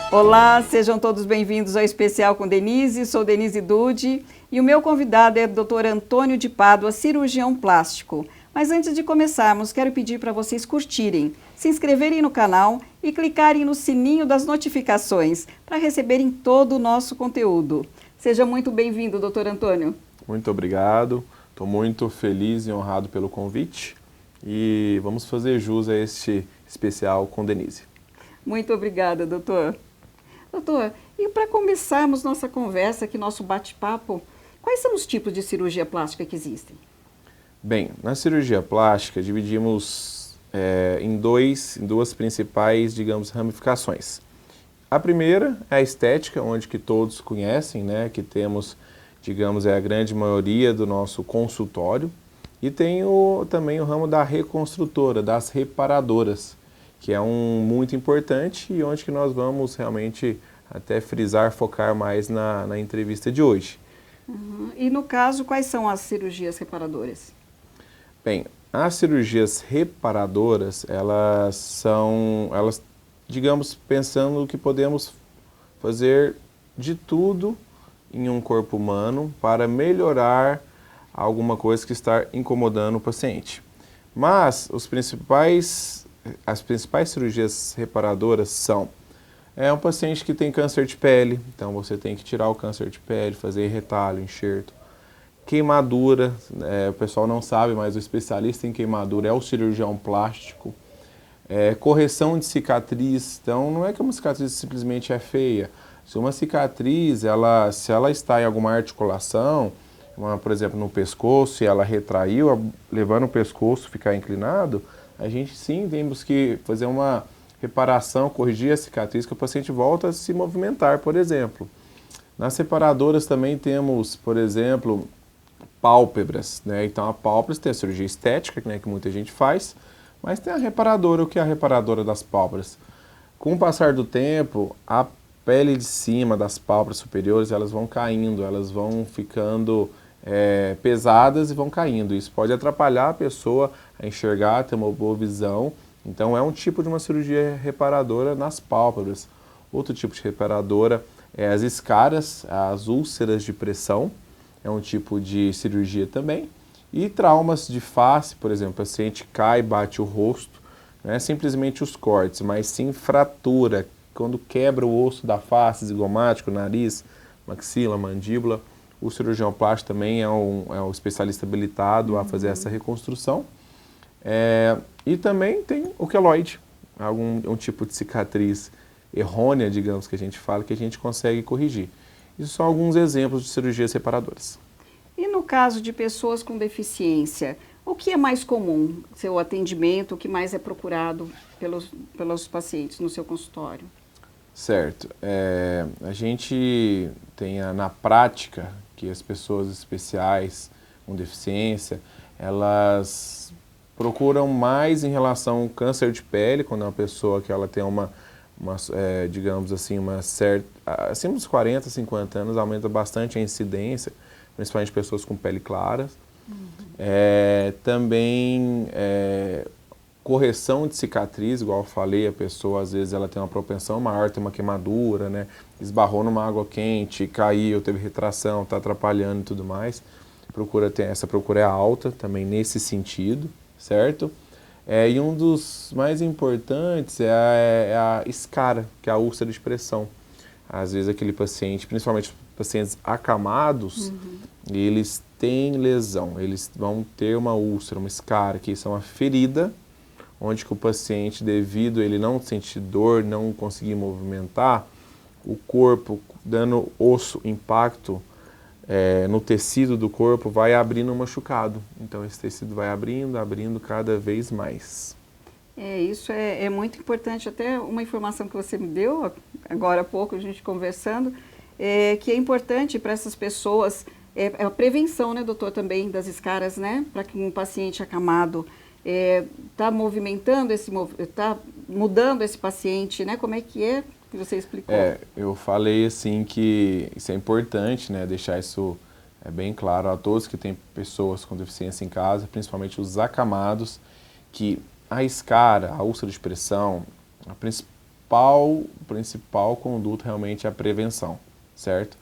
Olá, sejam todos bem-vindos ao Especial com Denise. Sou Denise Dude e o meu convidado é o Dr. Antônio de Pádua, cirurgião plástico. Mas antes de começarmos, quero pedir para vocês curtirem, se inscreverem no canal e clicarem no sininho das notificações para receberem todo o nosso conteúdo. Seja muito bem-vindo, Dr. Antônio. Muito obrigado, estou muito feliz e honrado pelo convite e vamos fazer jus a este especial com Denise. Muito obrigada, doutor. Doutor, e para começarmos nossa conversa aqui, nosso bate-papo, quais são os tipos de cirurgia plástica que existem? Bem, na cirurgia plástica dividimos em duas principais, digamos, ramificações. A primeira é a estética, onde que todos conhecem, né, que temos, digamos, a grande maioria do nosso consultório. E tem também o ramo da reconstrutora, das reparadoras, que é muito importante e onde que nós vamos realmente até frisar, focar mais na entrevista de hoje. E no caso, quais são as cirurgias reparadoras? Bem, as cirurgias reparadoras, elas digamos, pensando que podemos fazer de tudo em um corpo humano para melhorar alguma coisa que está incomodando o paciente. Mas as principais cirurgias reparadoras são um paciente que tem câncer de pele, então você tem que tirar o câncer de pele, fazer retalho, enxerto. Queimadura, o pessoal não sabe, mas o especialista em queimadura é o cirurgião plástico. Correção de cicatriz, então não é que uma cicatriz simplesmente é feia. Se uma cicatriz, se ela está em alguma articulação, por exemplo no pescoço, e ela retraiu, levando o pescoço ficar inclinado, a gente sim temos que fazer uma reparação, corrigir a cicatriz, que o paciente volta a se movimentar, por exemplo. Nas reparadoras também temos, por exemplo, pálpebras, né? Então a pálpebra tem a cirurgia estética, né, que muita gente faz, mas tem a reparadora. O que é a reparadora das pálpebras? Com o passar do tempo, a pele de cima das pálpebras superiores, elas vão caindo, elas vão ficando pesadas e vão caindo. Isso pode atrapalhar a pessoa a enxergar, ter uma boa visão. Então é um tipo de uma cirurgia reparadora nas pálpebras. Outro tipo de reparadora é as escaras, as úlceras de pressão, é um tipo de cirurgia também. E traumas de face, por exemplo, o paciente cai, bate o rosto, não é simplesmente os cortes, mas sim fratura, quando quebra o osso da face, zigomático, nariz, maxila, mandíbula. O cirurgião plástico também é um especialista habilitado a fazer essa reconstrução. E também tem o queloide, um tipo de cicatriz errônea, digamos, que a gente fala, que a gente consegue corrigir. Isso são alguns exemplos de cirurgias reparadoras. E no caso de pessoas com deficiência, o que é mais comum, seu atendimento, o que mais é procurado pelos pacientes no seu consultório? Certo. A gente tem na prática que as pessoas especiais com deficiência, elas procuram mais em relação ao câncer de pele, quando é uma pessoa que ela tem digamos assim, uma certa, acima dos 40, 50 anos, aumenta bastante a incidência, principalmente pessoas com pele clara. Também correção de cicatriz, igual eu falei, a pessoa às vezes ela tem uma propensão maior, tem uma queimadura, né? Esbarrou numa água quente, caiu, teve retração, está atrapalhando e tudo mais. Essa procura é alta também nesse sentido, certo? E um dos mais importantes é a escara, que é a úlcera de pressão. Às vezes aquele paciente, principalmente pacientes acamados, eles têm lesão, eles vão ter uma úlcera, uma escara, que isso é uma ferida, onde que o paciente, devido a ele não sentir dor, não conseguir movimentar, o corpo, dando osso, impacto no tecido do corpo, vai abrindo um machucado. Então esse tecido vai abrindo cada vez mais. Isso é muito importante. Até uma informação que você me deu agora há pouco, a gente conversando, que é importante para essas pessoas, a prevenção, né, doutor, também das escaras, né, para que um paciente acamado está movimentando, está mudando esse paciente, né, como é que você explicou? Eu falei assim que isso é importante, né, deixar isso bem claro a todos que têm pessoas com deficiência em casa, principalmente os acamados, que a escara, a úlcera de pressão, principal conduta realmente é a prevenção, certo?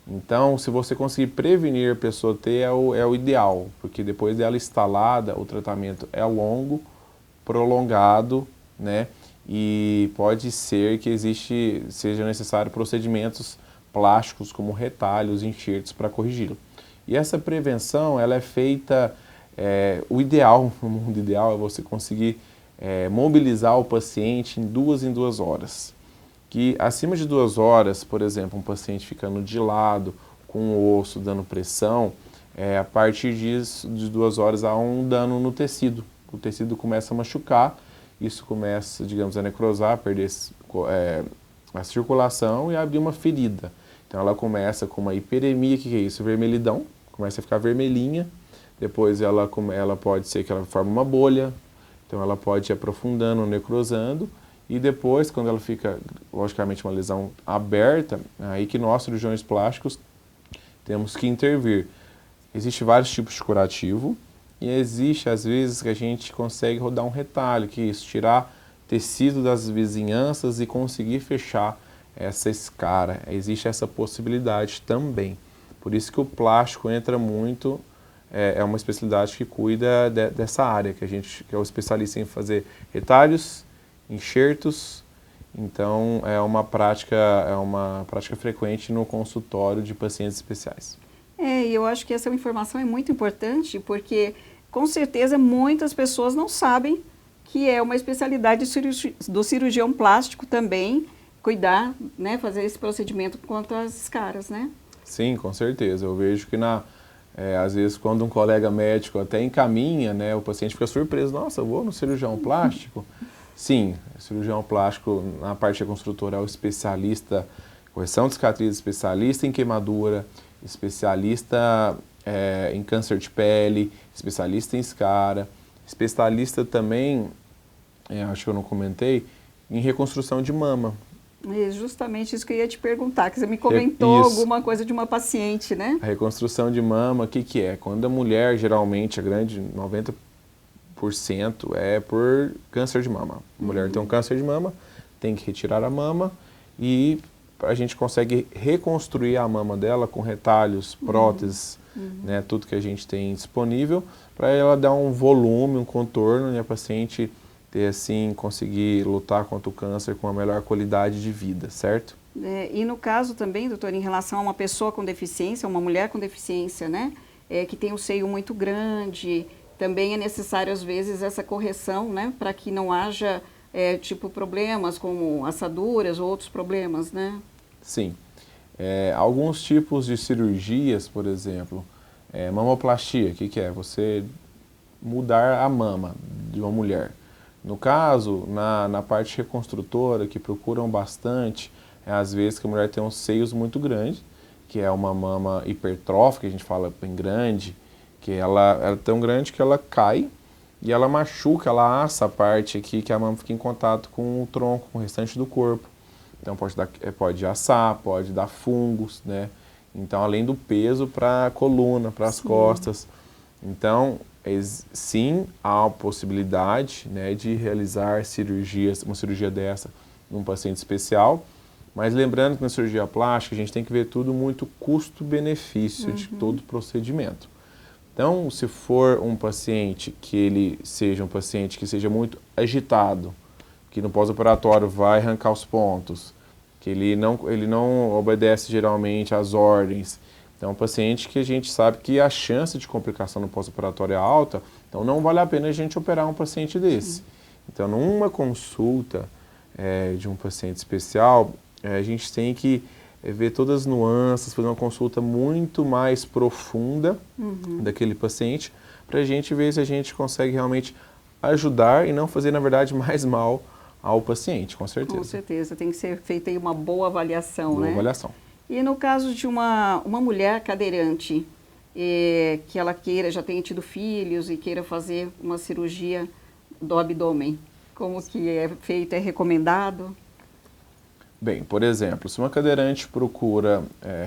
Então, se você conseguir prevenir a pessoa ter, é o ideal, porque depois dela instalada, o tratamento é longo, prolongado, né? E pode ser que seja necessário procedimentos plásticos como retalhos, enxertos para corrigi-lo. E essa prevenção, ela é feita, o ideal, o mundo ideal é você conseguir mobilizar o paciente em 2 horas. Que acima de 2 horas, por exemplo, um paciente ficando de lado, com o osso dando pressão, a partir disso, de 2 horas há um dano no tecido. O tecido começa a machucar, isso começa, digamos, a necrosar, perder a circulação e abrir uma ferida. Então ela começa com uma hiperemia, que é isso? Vermelhidão, começa a ficar vermelhinha, depois ela pode ser que ela forme uma bolha, então ela pode ir aprofundando, necrosando, e depois, quando ela fica, logicamente, uma lesão aberta, aí que nós, cirurgiões plásticos, temos que intervir. Existem vários tipos de curativo, e existe, às vezes, que a gente consegue rodar um retalho, que é isso, tirar tecido das vizinhanças e conseguir fechar essa escara. Existe essa possibilidade também. Por isso que o plástico entra muito, é uma especialidade que cuida dessa área, que é o especialista em fazer retalhos, enxertos. Então é uma prática frequente no consultório de pacientes especiais. E eu acho que essa informação é muito importante, porque com certeza muitas pessoas não sabem que é uma especialidade do cirurgião plástico também cuidar, né, fazer esse procedimento quanto às escaras, né? Sim, com certeza. Eu vejo que às vezes quando um colega médico até encaminha, né, o paciente fica surpreso, nossa, eu vou no cirurgião plástico? Sim, o cirurgião plástico na parte reconstrutora é o especialista em correção de cicatriz, especialista em queimadura, especialista em câncer de pele, especialista em escara, especialista também, acho que eu não comentei, em reconstrução de mama. É justamente isso que eu ia te perguntar, que você me comentou alguma coisa de uma paciente, né? A reconstrução de mama, o que é? Quando a mulher, geralmente, a grande 90% é por câncer de mama. A mulher tem um câncer de mama, tem que retirar a mama e a gente consegue reconstruir a mama dela com retalhos, próteses, né, tudo que a gente tem disponível, para ela dar um volume, um contorno e a paciente ter, assim, conseguir lutar contra o câncer com a melhor qualidade de vida, certo? E no caso também, doutor, em relação a uma pessoa com deficiência, uma mulher com deficiência, né, que tem um seio muito grande, também é necessário, às vezes, essa correção, né, para que não haja, tipo, problemas como assaduras ou outros problemas, né? Sim. Alguns tipos de cirurgias, por exemplo, mamoplastia, o que é? Você mudar a mama de uma mulher. No caso, na parte reconstrutora, que procuram bastante, às vezes que a mulher tem uns seios muito grandes, que é uma mama hipertrófica, a gente fala bem grande, que ela é tão grande que ela cai e ela machuca, ela assa a parte aqui que a mama fica em contato com o tronco, com o restante do corpo. Então pode assar, pode dar fungos, né? Então além do peso para a coluna, para as costas. Então sim, há a possibilidade, né, de realizar uma cirurgia dessa num paciente especial, mas lembrando que na cirurgia plástica a gente tem que ver tudo muito custo-benefício de todo o procedimento. Então, se for um paciente que ele seja um paciente que seja muito agitado, que no pós-operatório vai arrancar os pontos, que ele não obedece geralmente às ordens, então, um paciente que a gente sabe que a chance de complicação no pós-operatório é alta, então não vale a pena a gente operar um paciente desse. Então, numa consulta de um paciente especial, a gente tem que ver todas as nuances, fazer uma consulta muito mais profunda daquele paciente, para a gente ver se a gente consegue realmente ajudar e não fazer, na verdade, mais mal ao paciente, com certeza. Com certeza, tem que ser feita aí uma boa avaliação, né? Boa avaliação. E no caso de uma mulher cadeirante, que ela já tenha tido filhos e queira fazer uma cirurgia do abdômen, como que é feito, é recomendado? Bem, por exemplo, se uma cadeirante procura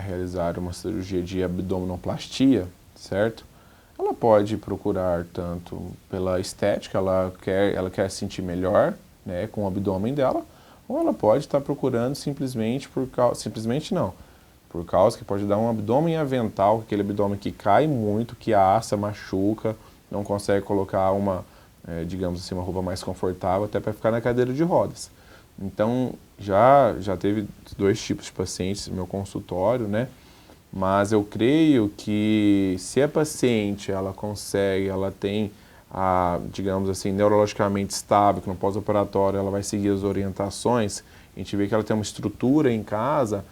realizar uma cirurgia de abdominoplastia, certo? Ela pode procurar tanto pela estética, ela quer se sentir melhor, né, com o abdômen dela, ou ela pode estar procurando simplesmente por causa que pode dar um abdômen avental, aquele abdômen que cai muito, que assa, machuca, não consegue colocar digamos assim, uma roupa mais confortável, até para ficar na cadeira de rodas. Então, já teve 2 tipos de pacientes no meu consultório, né? Mas eu creio que se a paciente, ela tem, digamos assim, neurologicamente estável, que no pós-operatório ela vai seguir as orientações, a gente vê que ela tem uma estrutura em casa,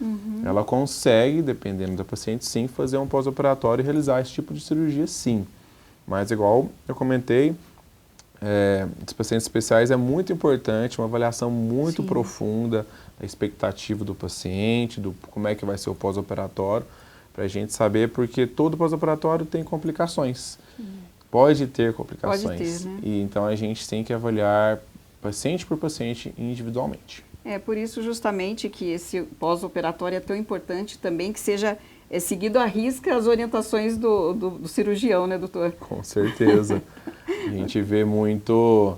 ela consegue, dependendo da paciente, sim, fazer um pós-operatório e realizar esse tipo de cirurgia, sim. Mas, igual eu comentei, dos pacientes especiais é muito importante, uma avaliação muito profunda da expectativa do paciente, como é que vai ser o pós-operatório, para a gente saber, porque todo pós-operatório tem complicações. Pode ter complicações. Pode ter, né? E então a gente tem que avaliar paciente por paciente individualmente. É por isso justamente que esse pós-operatório é tão importante também, que seja seguido à risca as orientações do cirurgião, né, doutor? Com certeza. A gente vê muito,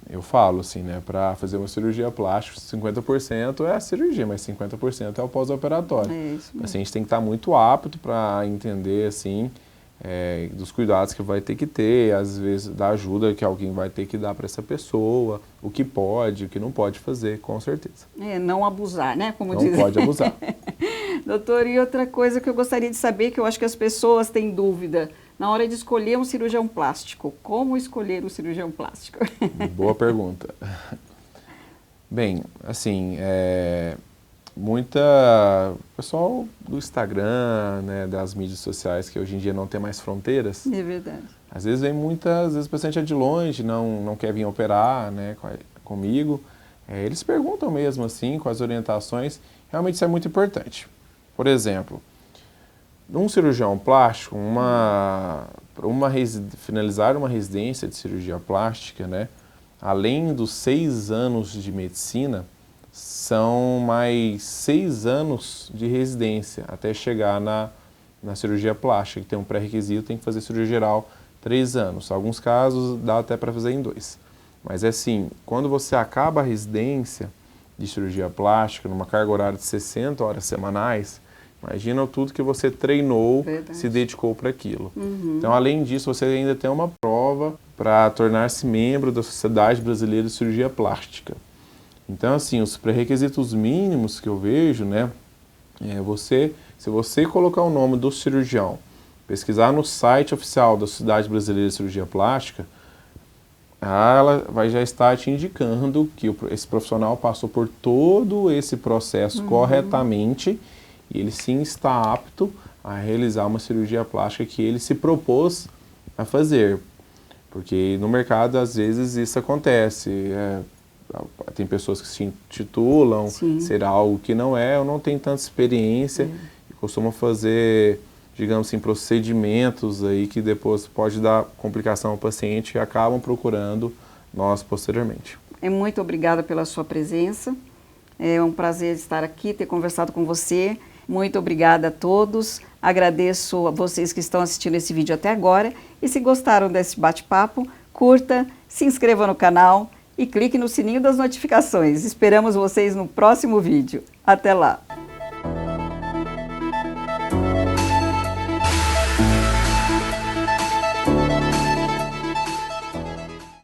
eu falo assim, né, para fazer uma cirurgia plástica, 50% é a cirurgia, mas 50% é o pós-operatório. É isso mesmo. Assim, a gente tem que estar muito apto para entender, assim, dos cuidados que vai ter que ter, às vezes da ajuda que alguém vai ter que dar para essa pessoa, o que pode, o que não pode fazer, com certeza. Não abusar, né, como não dizem. Não pode abusar. Doutor, e outra coisa que eu gostaria de saber, que eu acho que as pessoas têm dúvida, na hora de escolher um cirurgião plástico, como escolher um cirurgião plástico? Boa pergunta. Bem, assim, pessoal do Instagram, né, das mídias sociais, que hoje em dia não tem mais fronteiras. É verdade. Às vezes o paciente é de longe, não quer vir operar, né, comigo. Eles perguntam mesmo, assim, com as orientações. Realmente isso é muito importante. Por exemplo, um cirurgião plástico, finalizar uma residência de cirurgia plástica, né, além dos 6 anos de medicina, são mais 6 anos de residência até chegar na cirurgia plástica, que tem um pré-requisito, tem que fazer cirurgia geral 3 anos. Em alguns casos dá até para fazer em 2. Mas é assim, quando você acaba a residência de cirurgia plástica, numa carga horária de 60 horas semanais, imagina tudo que você treinou, se dedicou para aquilo. Então, além disso, você ainda tem uma prova para tornar-se membro da Sociedade Brasileira de Cirurgia Plástica. Então, assim, os pré-requisitos mínimos que eu vejo, né, se você colocar o nome do cirurgião, pesquisar no site oficial da Sociedade Brasileira de Cirurgia Plástica, ela vai já estar te indicando que esse profissional passou por todo esse processo corretamente e ele sim está apto a realizar uma cirurgia plástica que ele se propôs a fazer. Porque no mercado, às vezes, isso acontece. Tem pessoas que se intitulam ser algo que não é, ou não tem tanta experiência e costumam fazer, digamos assim, procedimentos aí que depois pode dar complicação ao paciente e acabam procurando nós posteriormente. Muito obrigada pela sua presença. É um prazer estar aqui, ter conversado com você. Muito obrigada a todos. Agradeço a vocês que estão assistindo esse vídeo até agora. E se gostaram desse bate-papo, curta, se inscreva no canal e clique no sininho das notificações. Esperamos vocês no próximo vídeo. Até lá!